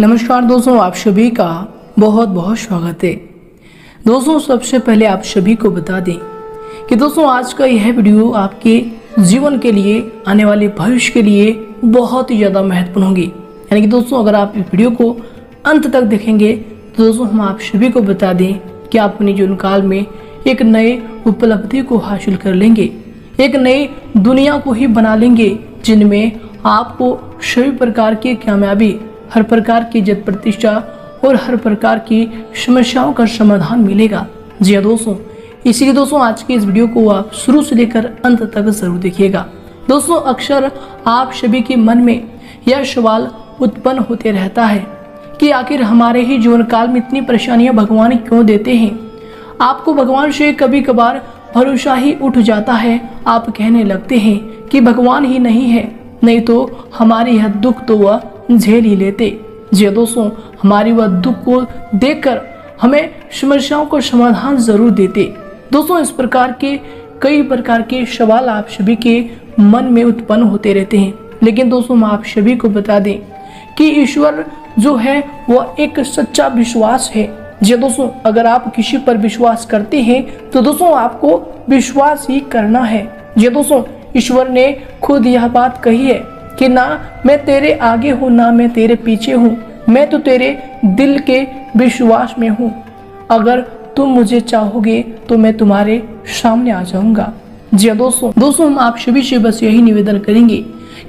नमस्कार दोस्तों, आप सभी का बहुत बहुत स्वागत है। दोस्तों सबसे पहले आप सभी को बता दें कि दोस्तों आज का यह वीडियो आपके जीवन के लिए, आने वाले भविष्य के लिए बहुत ही ज़्यादा महत्वपूर्ण होगी। यानी कि दोस्तों अगर आप इस वीडियो को अंत तक देखेंगे तो दोस्तों हम आप सभी को बता दें कि आप अपने जीवन काल में एक नए उपलब्धि को हासिल कर लेंगे, एक नई दुनिया को ही बना लेंगे जिनमें आपको सभी प्रकार की कामयाबी, हर प्रकार की इज्जत प्रतिष्ठा और हर प्रकार की समस्याओं का समाधान मिलेगा। जी हाँ दोस्तों, इसीलिए दोस्तों आज के इस वीडियो को आप शुरू से लेकर अंत तक जरूर देखिएगा। दोस्तों अक्सर आप सभी के मन में यह सवाल उत्पन्न होते रहता है कि आखिर हमारे ही जीवन काल में इतनी परेशानियां भगवान क्यों देते हैं। आपको भगवान से कभी कभार भरोसा ही उठ जाता है, आप कहने लगते हैं कि भगवान ही नहीं है, नहीं तो हमारे यह दुख तो वह झेल ही लेते। जी दोस्तों, हमारी वह दुख को देखकर हमें समस्याओं का समाधान जरूर देते। दोस्तों इस प्रकार के कई प्रकार के सवाल आप सभी के मन में उत्पन्न होते रहते हैं, लेकिन दोस्तों हम आप सभी को बता दें कि ईश्वर जो है वह एक सच्चा विश्वास है। जी दोस्तों, अगर आप किसी पर विश्वास करते हैं तो दोस्तों आपको विश्वास ही करना है। जी दोस्तों, ईश्वर ने खुद यह बात कही है कि ना मैं तेरे आगे हूँ ना मैं तेरे पीछे हूँ, मैं तो तेरे दिल के विश्वास में हूँ। अगर तुम मुझे चाहोगे तो मैं तुम्हारे सामने आ जाऊंगा। जी दोस्तों हम आप सभी से बस यही निवेदन करेंगे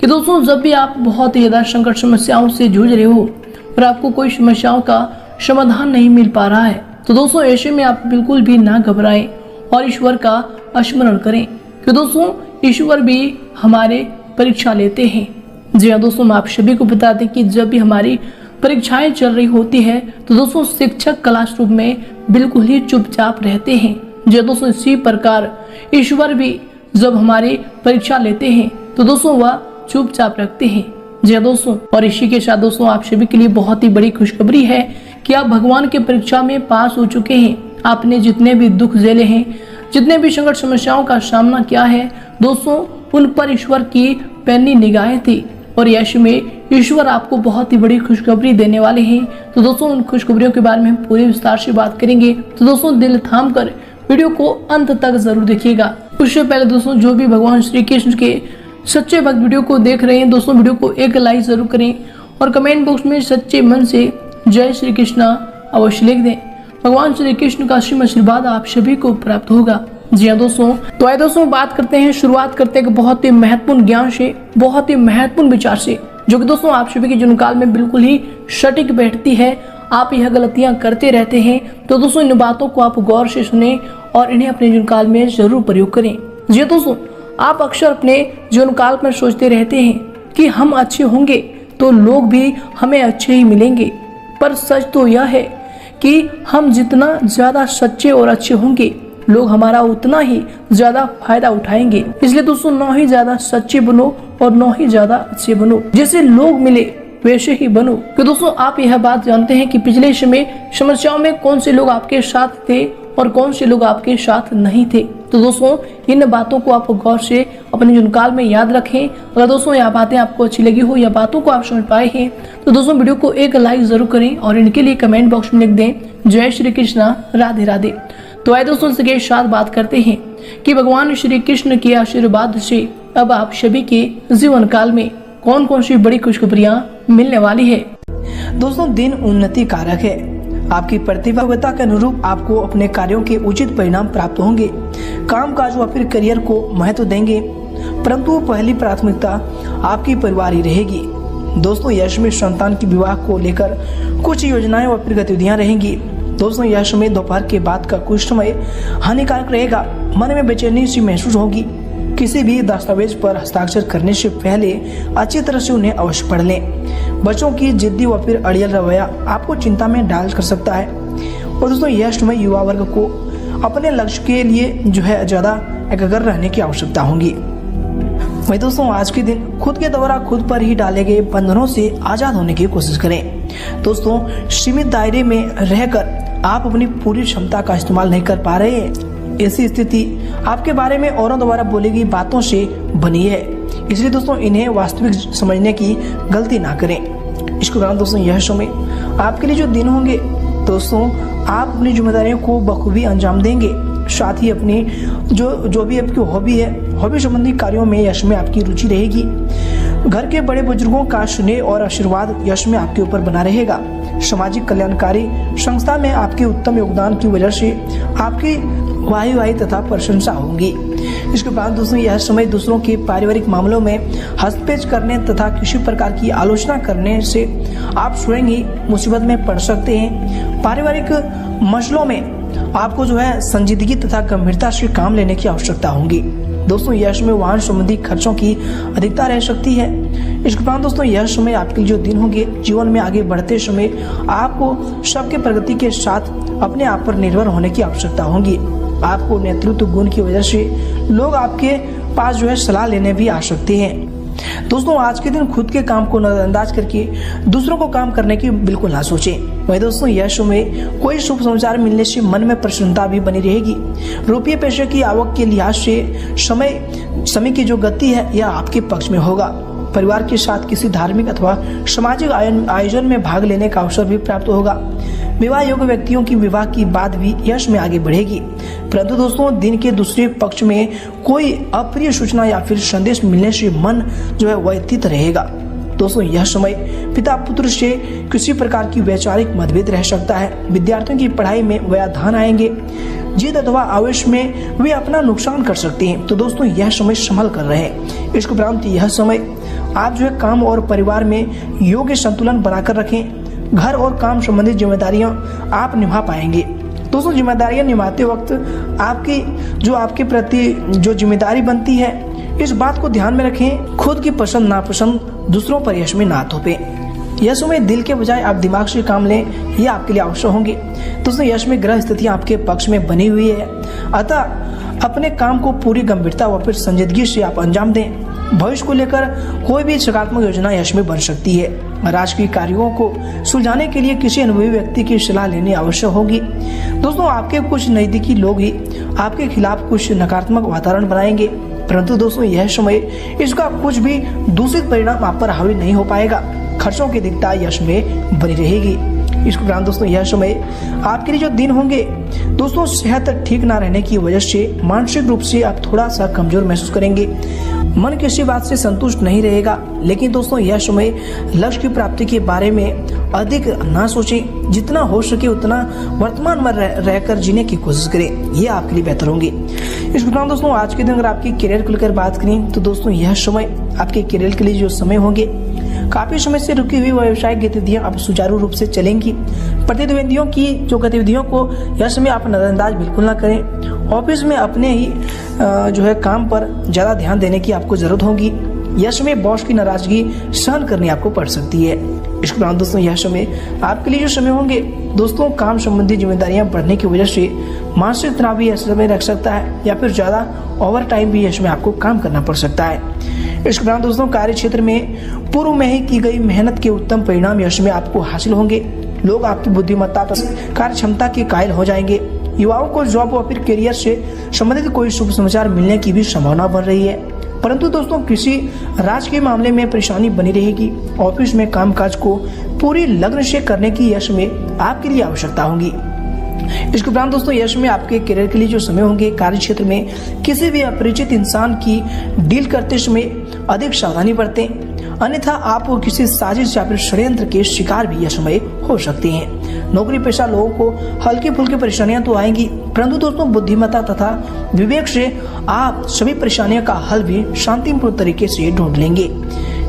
कि दोस्तों जब भी आप बहुत ही ज्यादा संकट समस्याओं से जूझ रहे हो और आपको कोई समस्याओं का समाधान नहीं मिल पा रहा है तो दोस्तों ऐसे में आप बिल्कुल भी ना घबराएं और ईश्वर का स्मरण करें कि दोस्तों ईश्वर भी हमारे परीक्षा लेते हैं। जी हाँ दोस्तों, हम आप सभी को बता दें कि जब भी हमारी परीक्षाएं चल रही होती है तो दोस्तों शिक्षक क्लासरूम में बिल्कुल ही चुपचाप रहते हैं। जी दोस्तों, इसी प्रकार ईश्वर भी जब हमारी परीक्षा लेते हैं तो दोस्तों वह चुपचाप रखते हैं। जी दोस्तों, और इसी के साथ दोस्तों आप सभी के लिए बहुत ही बड़ी खुशखबरी है कि आप भगवान के परीक्षा में पास हो चुके हैं। आपने जितने भी दुख झेले हैं, जितने भी संकट समस्याओं का सामना किया है दोस्तों, उन पर ईश्वर की पैनी निगाहें थी और यश में ईश्वर आपको बहुत ही बड़ी खुशखबरी देने वाले हैं। तो दोस्तों उन खुशखबरियों के बारे में हम पूरे विस्तार से बात करेंगे, तो दोस्तों दिल थाम कर वीडियो को अंत तक जरूर देखिएगा। उससे पहले दोस्तों जो भी भगवान श्री कृष्ण के सच्चे भक्त वीडियो को देख रहे हैं दोस्तों वीडियो को एक लाइक जरूर करें और कमेंट बॉक्स में सच्चे मन से जय श्री कृष्णा अवश्य लिख दें। भगवान श्री कृष्ण का असीम आशीर्वाद आप सभी को प्राप्त होगा। जी हाँ दोस्तों, तो आइए दोस्तों बात करते हैं, शुरुआत करते हैं बहुत ही महत्वपूर्ण ज्ञान से, बहुत ही महत्वपूर्ण विचार से, जो कि दोस्तों आप सभी के जीवन काल में बिल्कुल ही सटीक बैठती है। आप यह गलतियां करते रहते हैं तो दोस्तों इन बातों को आप गौर से सुने और इन्हें अपने जीवन काल में जरूर प्रयोग करें। जी दोस्तों, आप अक्सर अपने जीवन काल में सोचते रहते हैं कि हम अच्छे होंगे तो लोग भी हमें अच्छे ही मिलेंगे, पर सच तो यह है कि हम जितना ज्यादा सच्चे और अच्छे होंगे लोग हमारा उतना ही ज्यादा फायदा उठाएंगे। इसलिए दोस्तों न ही ज्यादा सच्चे बनो और न ही ज्यादा अच्छे बनो, जैसे लोग मिले वैसे ही बनो। तो दोस्तों आप यह बात जानते हैं कि पिछले समय समस्याओं में कौन से लोग आपके साथ थे और कौन से लोग आपके साथ नहीं थे। तो दोस्तों इन बातों को आप गौर से अपने जीवन काल में याद रखें। अगर दोस्तों यह बातें आपको अच्छी लगी हो या बातों को आप समझ पाए हैं तो दोस्तों वीडियो को एक लाइक जरूर करें और इनके लिए कमेंट बॉक्स में लिख दें जय श्री कृष्णा राधे राधे। तो आइए दोस्तों इसके साथ बात करते हैं कि भगवान श्री कृष्ण के आशीर्वाद से अब आप सभी के जीवन काल में कौन कौन सी बड़ी खुशखबरियां मिलने वाली है। दोस्तों दिन उन्नति कारक है, आपकी प्रतिभागिता के अनुरूप आपको अपने कार्यों के उचित परिणाम प्राप्त होंगे। काम काज व फिर करियर को महत्व देंगे, परंतु पहली प्राथमिकता आपकी परिवार ही रहेगी। दोस्तों यश में संतान की विवाह को लेकर कुछ योजनाएं व फिर गतिविधियां रहेंगी। दोस्तों यह समय दोपहर के बाद का कुछ समय हानिकारक रहेगा, मन में बेचैनी सी महसूस होगी। किसी भी दस्तावेज पर हस्ताक्षर करने से पहले अच्छी तरह से उन्हें अवश्य पढ़ लें। बच्चों की जिद्दी व फिर अड़ियल रवैया आपको चिंता में डाल कर सकता है। और दोस्तों यह समय युवा वर्ग को अपने लक्ष्य के लिए जो है ज्यादा एकाग्र रहने की आवश्यकता होगी। वही दोस्तों आज के दिन खुद के द्वारा खुद पर ही डाले गए बंधनों से आजाद होने की कोशिश करें। दोस्तों सीमित दायरे में रहकर आप अपनी पूरी क्षमता का इस्तेमाल नहीं कर पा रहे हैं, ऐसी स्थिति आपके बारे में औरों द्वारा बोली गई बातों से बनी है। इसलिए दोस्तों इन्हें वास्तविक समझने की गलती ना करें। इसके दौरान दोस्तों यह समय आपके लिए जो दिन होंगे दोस्तों, आप अपनी जिम्मेदारियों को बखूबी अंजाम देंगे। साथ ही अपनी जो भी आपकी हॉबी है, हॉबी संबंधी कार्यों में यश में आपकी रुचि रहेगी। घर के बड़े बुजुर्गों का स्नेह और आशीर्वाद यश में आपके ऊपर बना रहेगा। सामाजिक कल्याणकारी संस्था में आपके उत्तम योगदान की वजह से आपकी वाहवाही तथा प्रशंसा होगी। इसके बाद दोस्तों यह समय दूसरों के पारिवारिक मामलों में हस्तक्षेप करने तथा किसी प्रकार की आलोचना करने से आप स्वयं ही मुसीबत में पड़ सकते हैं। पारिवारिक मसलों में आपको संजीदगी तथा गंभीरता से काम लेने की आवश्यकता होगी। दोस्तों यह समय वाहन संबंधी खर्चों की अधिकता रह सकती है। इसके बाद दोस्तों यह समय आपके जो दिन होंगे, जीवन में आगे बढ़ते समय आपको सबके प्रगति के साथ अपने आप पर निर्भर होने की आवश्यकता होगी। आपको नेतृत्व गुण की वजह से लोग आपके पास सलाह लेने भी आ सकते हैं। दोस्तों आज के दिन खुद के काम को नजरअंदाज करके दूसरों को काम करने की बिल्कुल ना सोचें। वही दोस्तों यह समय कोई शुभ समाचार मिलने से मन में प्रसन्नता भी बनी रहेगी। रुपये पैसे की आवक के लिहाज से समय की जो गति है यह आपके पक्ष में होगा। परिवार के साथ किसी धार्मिक अथवा सामाजिक आयोजन में भाग लेने का अवसर भी प्राप्त होगा। विवाह योग्य व्यक्तियों की विवाह की बात भी यश में आगे बढ़ेगी। परंतु दोस्तों दिन के दूसरे पक्ष में कोई अप्रिय सूचना या फिर संदेश मिलने से मन व्यथित रहेगा। दोस्तों यह समय पिता पुत्र से किसी प्रकार की वैचारिक मतभेद रह सकता है। विद्यार्थियों की पढ़ाई में व्यवधान आएंगे। जिद अथवा आवेश में वे अपना नुकसान कर सकते हैं। तो दोस्तों यह समय संभल कर रहे। इसके उपरांत यह समय आप काम और परिवार में योग्य संतुलन बनाकर रखें। घर और काम संबंधित जिम्मेदारियां आप निभा पाएंगे। दोस्तों जिम्मेदारियां निभाते वक्त आपके प्रति जो जिम्मेदारी बनती है, इस बात को ध्यान में रखें। खुद की पसंद नापसंद दूसरों पर यश में ना थोपें। यह समय दिल के बजाय आप दिमाग से काम लें, ये आपके लिए आवश्यक होंगे। दोस्तों यश में ग्रह स्थितियां आपके पक्ष में बनी हुई है, अतः अपने काम को पूरी गंभीरता व फिर संजीदगी से आप अंजाम दें। भविष्य को लेकर कोई भी सकारात्मक योजना यश में बन सकती है। राजकीय कार्यों को सुलझाने के लिए किसी अनुभवी व्यक्ति की सलाह लेनी आवश्यक होगी। दोस्तों आपके कुछ नजदीकी लोग ही आपके खिलाफ कुछ नकारात्मक वातावरण बनाएंगे, परंतु दोस्तों यह समय इसका कुछ भी दूषित परिणाम आप पर हावी नहीं हो पाएगा। खर्चों की दिक्कत यश में बनी रहेगी। इसके उपरांत दोस्तों यह समय आपके लिए जो दिन होंगे दोस्तों, सेहत ठीक ना रहने की वजह से मानसिक रूप से आप थोड़ा सा कमजोर महसूस करेंगे। मन किसी बात से संतुष्ट नहीं रहेगा। लेकिन दोस्तों यह समय लक्ष्य की प्राप्ति के बारे में अधिक ना सोचें। जितना हो सके उतना वर्तमान में रहकर जीने की कोशिश करें, ये आपके लिए बेहतर होंगे। इस उपरांत दोस्तों आज के दिन अगर आपकी करियर को लेकर बात करें तो दोस्तों यह समय आपके करियर के लिए जो समय होंगे, काफी समय से रुकी हुई व्यावसायिक गतिविधियां अब सुचारू रूप से चलेंगी। प्रतिद्वंदियों की जो गतिविधियों को यह समय आप नजरअंदाज बिल्कुल ना करें। ऑफिस में अपने ही काम पर ज्यादा ध्यान देने की आपको जरूरत होगी। यह समय बॉस की नाराजगी सहन करनी आपको पड़ सकती है। इसके बाद दोस्तों यह समय आपके लिए जो समय होंगे दोस्तों, काम संबंधी जिम्मेदारियां बढ़ने की वजह से मानसिक तनाव भी ऐसे समय रख सकता है, या फिर ज्यादा ओवर टाइम भी इसमें आपको काम करना पड़ सकता है। इसके बाद दोस्तों कार्य क्षेत्र में पूर्व में ही की गई मेहनत के उत्तम परिणाम यश में आपको हासिल होंगे। लोग आपकी बुद्धिमत्ता कार्य क्षमता के कायल हो जाएंगे। युवाओं को जॉब और फिर करियर से संबंधित कोई शुभ समाचार मिलने की भी संभावना बन रही है, परंतु दोस्तों किसी राजकीय मामले में परेशानी बनी रहेगी। ऑफिस में कामकाज को पूरी लगन से करने की यश में आपके लिए आवश्यकता होगी। इसके उपरांत दोस्तों यश में आपके करियर के लिए जो समय होंगे, कार्य क्षेत्र में किसी भी अपरिचित इंसान की डील करते समय अधिक सावधानी बरतें, अन्यथा आप किसी साजिश या फिर षड्यंत्र के शिकार भी यह समय हो सकते हैं। नौकरी पेशा लोगों को हल्की फुल्की परेशानियां तो आएंगी, परंतु दोस्तों बुद्धिमत्ता तथा विवेक से आप सभी परेशानियों का हल भी शांतिपूर्ण तरीके से ढूंढ लेंगे।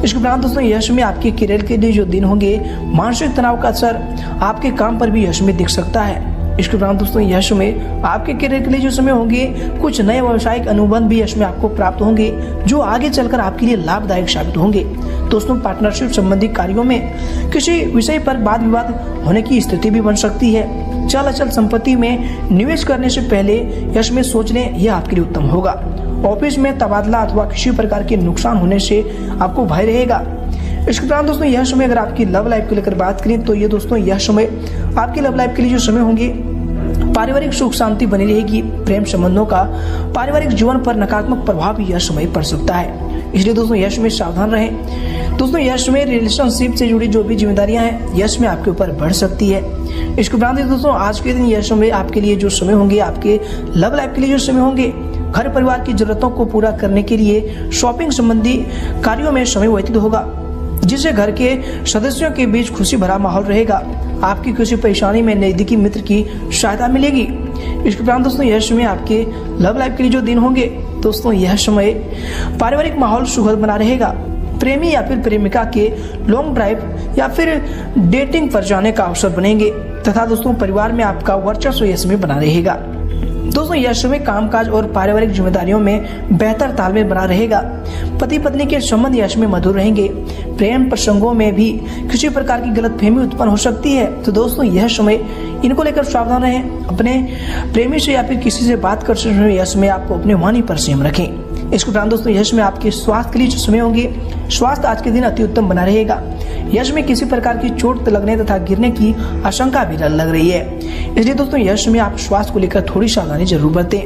इसके उपरांत दोस्तों यश में आपके करियर के लिए जो दिन होंगे, मानसिक तनाव का असर आपके काम पर भी यश में दिख सकता है। इसके उपरांत दोस्तों यह समय आपके करियर के लिए जो समय होंगे, कुछ नए व्यावसायिक अनुबंध भी इसमें आपको प्राप्त होंगे जो आगे चलकर आपके लिए लाभदायक साबित होंगे। दोस्तों पार्टनरशिप संबंधी कार्यों में किसी विषय पर वाद विवाद होने की स्थिति भी बन सकती है। चल अचल संपत्ति में निवेश करने से पहले यश में सोच लें, यह आपके लिए उत्तम होगा। ऑफिस में तबादला अथवा किसी प्रकार के नुकसान होने से आपको भय रहेगा। इसके उपरांत दोस्तों यह समय अगर आपकी लव लाइफ को लेकर बात करें तो ये दोस्तों यह समय आपकी लव लाइफ के लिए जो समय होंगे, पारिवारिक सुख शांति बनी रहेगी। प्रेम संबंधों का पारिवारिक जीवन पर नकारात्मक प्रभाव भी यह समय पड़ सकता है। इसलिए दोस्तों यश में सावधान रहें। दोस्तों यश में रिलेशनशिप से जुड़ी जो भी जिम्मेदारियां हैं यश में आपके ऊपर बढ़ सकती है। इसके उपरांत दोस्तों आज के दिन यश में आपके लिए जो समय होंगे, आपके लव लाइफ के लिए जो समय होंगे, घर परिवार की जरूरतों को पूरा करने के लिए शॉपिंग संबंधी कार्यों में समय व्यतीत होगा, जिससे घर के सदस्यों के बीच खुशी भरा माहौल रहेगा। आपकी किसी परेशानी में नजदीकी मित्र की सहायता मिलेगी। इसके उपरांत दोस्तों यह समय आपके लव लाइफ के लिए जो दिन होंगे, दोस्तों यह समय पारिवारिक माहौल सुखद बना रहेगा। प्रेमी या फिर प्रेमिका के लॉन्ग ड्राइव या फिर डेटिंग पर जाने का अवसर बनेंगे तथा दोस्तों परिवार में आपका वर्चस्व यह समय बना रहेगा। दोस्तों यह समय कामकाज और पारिवारिक जिम्मेदारियों में बेहतर तालमेल बना रहेगा। पति पत्नी के संबंध यश में मधुर रहेंगे। प्रेम प्रसंगों में भी किसी प्रकार की गलतफहमी उत्पन्न हो सकती है, तो दोस्तों यह समय इनको लेकर सावधान रहें। अपने प्रेमी से या फिर किसी से बात करते समय यह समय आपको अपने वाणी पर संयम रखें। इसके उपरांत दोस्तों यश में आपके स्वास्थ्य के लिए जो समय होंगे, स्वास्थ्य आज के दिन अति उत्तम बना रहेगा। यश में किसी प्रकार की चोट लगने तथा गिरने की आशंका भी लग रही है, इसलिए दोस्तों यश में आप स्वास्थ्य को लेकर थोड़ी सावधानी जरूर बरतें।